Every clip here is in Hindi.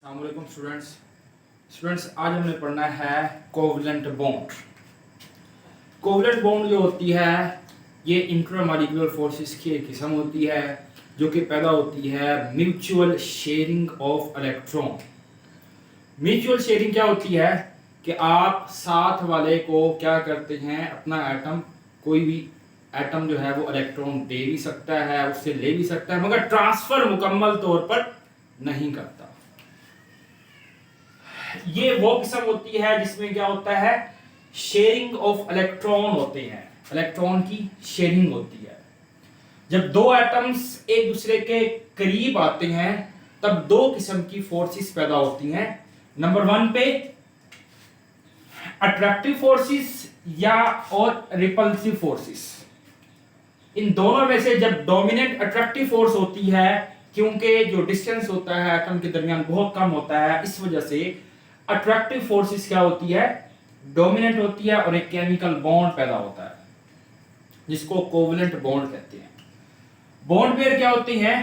अस्सलामुअलैकुम स्टूडेंट्स आज हमने पढ़ना है कोवलेंट बॉन्ड। कोवलेंट बॉन्ड जो होती है ये इंट्रामॉलिक्यूलर फोर्सेस की एक किस्म होती है जो कि पैदा होती है mutual sharing of electron. Mutual sharing क्या होती है कि आप साथ वाले को क्या करते हैं, अपना एटम, कोई भी एटम जो है वो इलेक्ट्रॉन दे भी सकता है, उससे ले भी सकता है, मगर ट्रांसफर मुकम्मल तौर पर नहीं करता। ये वो किस्म होती है जिसमें क्या होता है, शेयरिंग ऑफ इलेक्ट्रॉन होते हैं, इलेक्ट्रॉन की शेयरिंग होती है। जब दो एटम्स एक दूसरे के करीब आते हैं तब दो किस्म की फोर्सेस पैदा होती हैं। नंबर 1 पे अट्रैक्टिव फोर्सेस या और रिपल्सिव फोर्सेस। इन दोनों में से जब डोमिनेंट अट्रैक्टिव फोर्स होती है, क्योंकि जो डिस्टेंस होता है एटम के दरमियान बहुत कम होता है, इस वजह से अट्रैक्टिव फोर्सेस क्या होती है, डोमिनेंट होती है और एक केमिकल बॉन्ड पैदा होता है जिसको कोवलेंट बॉन्ड कहते हैं। बॉन्ड पेयर क्या होते हैं,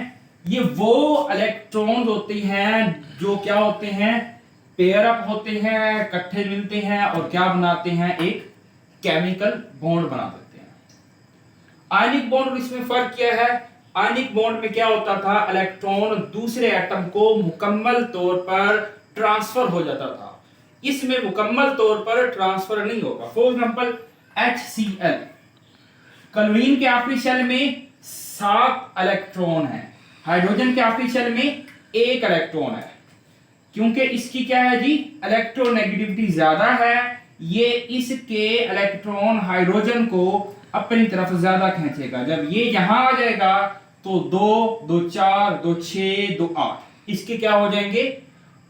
ये वो इलेक्ट्रॉन होते हैं जो क्या होते हैं, पेयर अप होते हैं, इकट्ठे मिलते हैं और क्या बनाते हैं, एक केमिकल बॉन्ड बना देते हैं। आयनिक बॉन्ड और इसमें फर्क क्या है, आयनिक बॉन्ड में क्या होता था, इलेक्ट्रॉन दूसरे एटम को मुकम्मल तौर पर ट्रांसफर हो जाता था। इसमें मुकम्मल तौर पर ट्रांसफर नहीं होगा। फॉर एग्जांपल HCl, क्लोरीन के आखिरी शेल में 7 इलेक्ट्रॉन है, हाइड्रोजन के आखिरी शेल में 1 इलेक्ट्रॉन है। क्योंकि इसकी क्या है जी, इलेक्ट्रोनेगेटिविटी ज्यादा है, ये इसके इलेक्ट्रॉन हाइड्रोजन को अपनी तरफ ज्यादा खींचेगा। जब ये यहां आ जाएगा तो 2 2 4 2 6 2 8, इसके क्या हो जाएंगे,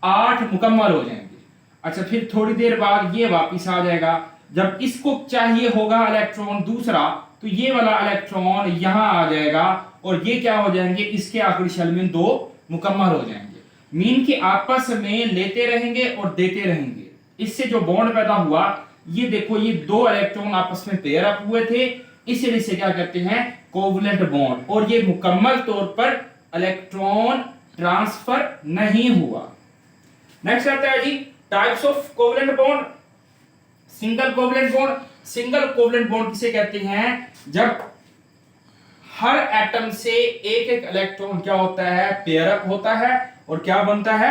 8 मुकम्मल हो जाएंगे। अच्छा, फिर थोड़ी देर बाद ये वापस आ जाएगा। जब इसको चाहिए होगा इलेक्ट्रॉन दूसरा, तो ये वाला इलेक्ट्रॉन यहां आ जाएगा और ये क्या हो जाएंगे, इसके आखिरी शेल में 2 मुकम्मल हो जाएंगे। मीन के आपस में लेते रहेंगे और देते रहेंगे। इससे जो बॉन्ड पैदा हुआ, ये देखो, ये 2 इलेक्ट्रॉन आपस में पेयर अप हुए थे, इसलिए इसे क्या कहते हैं, कोवलेंट बॉन्ड। और ये मुकम्मल तौर पर इलेक्ट्रॉन ट्रांसफर नहीं हुआ। नेक्स्ट आता है जी types of covalent bond. Single covalent bond. Single covalent bond किसे कहते हैं, जब हर एटम से एक एक इलेक्ट्रॉन क्या होता है, पेयर अप होता है और क्या बनता है,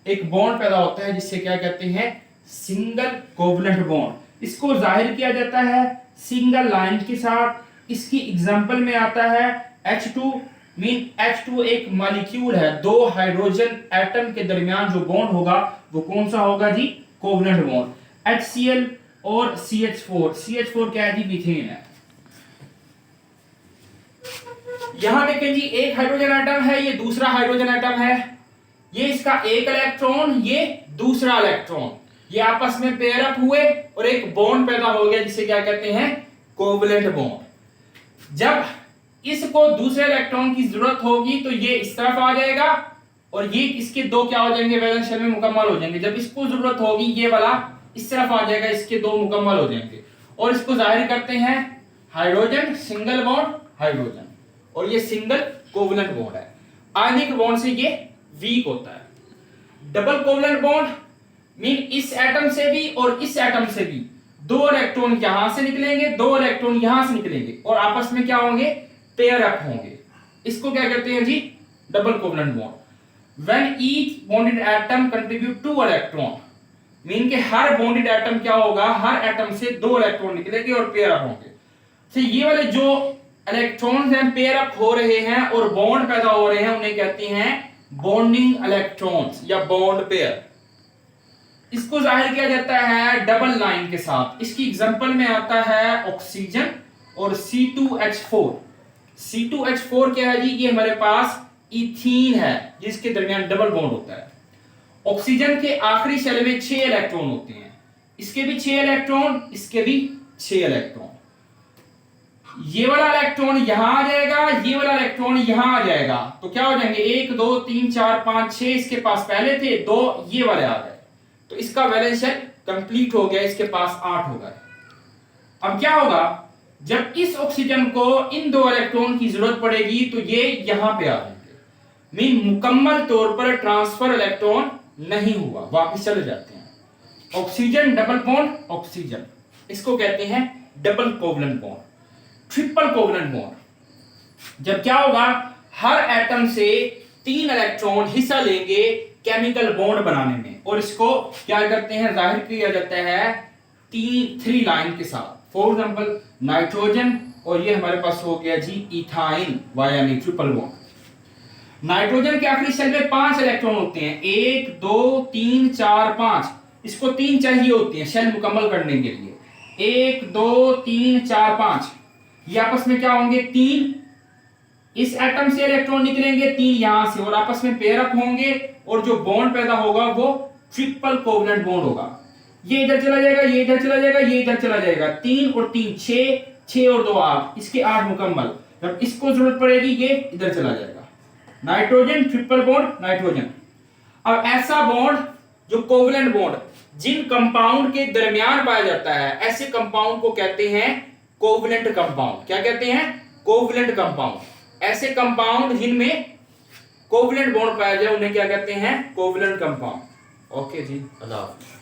एक बॉन्ड पैदा होता है जिससे क्या कहते हैं, सिंगल कोवलेंट बॉन्ड। इसको जाहिर किया जाता है सिंगल लाइन के साथ। इसकी एग्जांपल में आता है H2। मीन H2 एक मॉलिक्यूल है, 2 हाइड्रोजन एटम के दरमियान जो बॉन्ड होगा वो कौन सा होगा जी, कोवलेंट बॉन्ड। HCl और CH4। CH4 क्या है जी, मीथेन है। यहां देखें जी, एक हाइड्रोजन एटम है, ये दूसरा हाइड्रोजन एटम है, ये इसका एक इलेक्ट्रॉन, ये दूसरा इलेक्ट्रॉन, ये आपस में पेयर अप हुए और एक बॉन्ड पैदा हो गया जिसे क्या कहते हैं, कोवलेंट बॉन्ड। जब इसको दूसरे इलेक्ट्रॉन की जरूरत होगी तो ये इस तरफ आ जाएगा और ये इसके 2 क्या हो जाएंगे, वैलेंस शेल में मुकम्मल हो जाएंगे। जब इसको जरूरत होगी ये वाला इस तरफ आ जाएगा, इसके 2 मुकम्मल हो जाएंगे। और इसको जाहिर करते हैं हाइड्रोजन, सिंगल बॉन्ड हाइड्रोजन, और ये सिंगल कोवलेंट बॉन्ड है। आयनिक बॉन्ड से ये वीक होता है। डबल कोवलेंट बॉन्ड मीन इस एटम से भी और इस एटम से भी 2 इलेक्ट्रॉन यहां से निकलेंगे, 2 इलेक्ट्रॉन यहां से निकलेंगे और आपस में क्या होंगे, पेयर अप होंगे। इसको क्या कहते हैं जी, double covalent bond. When each bonded atom contribute 2 electron, mean के हर बॉन्डेड एटम क्या होगा, हर एटम से 2 इलेक्ट्रॉन निकलेंगे और पेयर अप होंगे। तो ये वाले जो इलेक्ट्रॉन्स हैं पेयर अप हो रहे हैं और बॉन्ड पैदा हो रहे हैं, उन्हें कहते हैं बॉन्डिंग इलेक्ट्रॉन्स या बॉन्ड पेयर। इसको जाहिर किया जाता है डबल लाइन के साथ। इसकी एग्जांपल में आता है ऑक्सीजन और C2H4। C2H4 क्या है जी, ये हमारे पास इथीन है जिसके दरमियान डबल बॉन्ड होता है। ऑक्सीजन के आखिरी शेल में 6 इलेक्ट्रॉन होते हैं, इसके भी 6 इलेक्ट्रॉन, इसके भी 6 इलेक्ट्रॉन। ये वाला इलेक्ट्रॉन यहां आ जाएगा, ये वाला इलेक्ट्रॉन यहां आ जाएगा, तो क्या हो जाएंगे, 1 2 3 4 5 6 इसके पास पहले थे, 2 ये वाले आ गए, तो इसका वैलेंस शेल कंप्लीट हो गया, इसके पास 8 हो गए। अब क्या होगा, जब इस ऑक्सीजन को इन 2 इलेक्ट्रॉन की जरूरत पड़ेगी तो ये यहां पे आ जाएंगे। मीन मुकम्मल तौर पर ट्रांसफर इलेक्ट्रॉन नहीं हुआ, वापस चले जाते हैं। ऑक्सीजन डबल बॉन्ड ऑक्सीजन, इसको कहते हैं double covalent bond. Triple covalent bond, जब क्या होगा, हर एटम से 3 इलेक्ट्रॉन हिस्सा लेंगे केमिकल बॉन्ड बनाने में, और इसको क्या करते हैं, जाहिर किया जाता है 3 लाइन के साथ। फॉर एग्जांपल नाइट्रोजन, और ये हमारे पास हो गया जी इथाइन, यानी ट्रिपल बॉन्ड। नाइट्रोजन के आखिरी शेल में 5 इलेक्ट्रॉन होते हैं, 1 2 3 4 5, इसको 3 चाहिए होते हैं शेल मुकम्मल करने के लिए। 1 2 3 4 5, ये आपस में क्या होंगे, 3 इस एटम से इलेक्ट्रॉन निकलेंगे, 3 यहां से, और आपस में पेयर अप होंगे, और जो बॉन्ड पैदा होगा वो ट्रिपल कोवलेंट बॉन्ड होगा। ये इधर चला जाएगा, ये इधर चला जाएगा, ये इधर चला जाएगा, 3 और 3 6, 6 और 2 8, इसके 8 मुकम्मल। जब इसको जरूरत पड़ेगी ये इधर चला जाएगा। Nitrogen triple bond nitrogen. अब ऐसा बॉन्ड जो कोवलेंट बॉन्ड जिन कंपाउंड के दरमियान पाया जाता है, ऐसे कंपाउंड को कहते हैं कोवलेंट कंपाउंड। क्या कहते हैं, कोवलेंट कंपाउंड। ऐसे कंपाउंड जिनमें कोवलेंट बॉन्ड पाया जाए उन्हें क्या कहते हैं, कोवलेंट कंपाउंड। ओके जी, अल्लाह हाफिज़।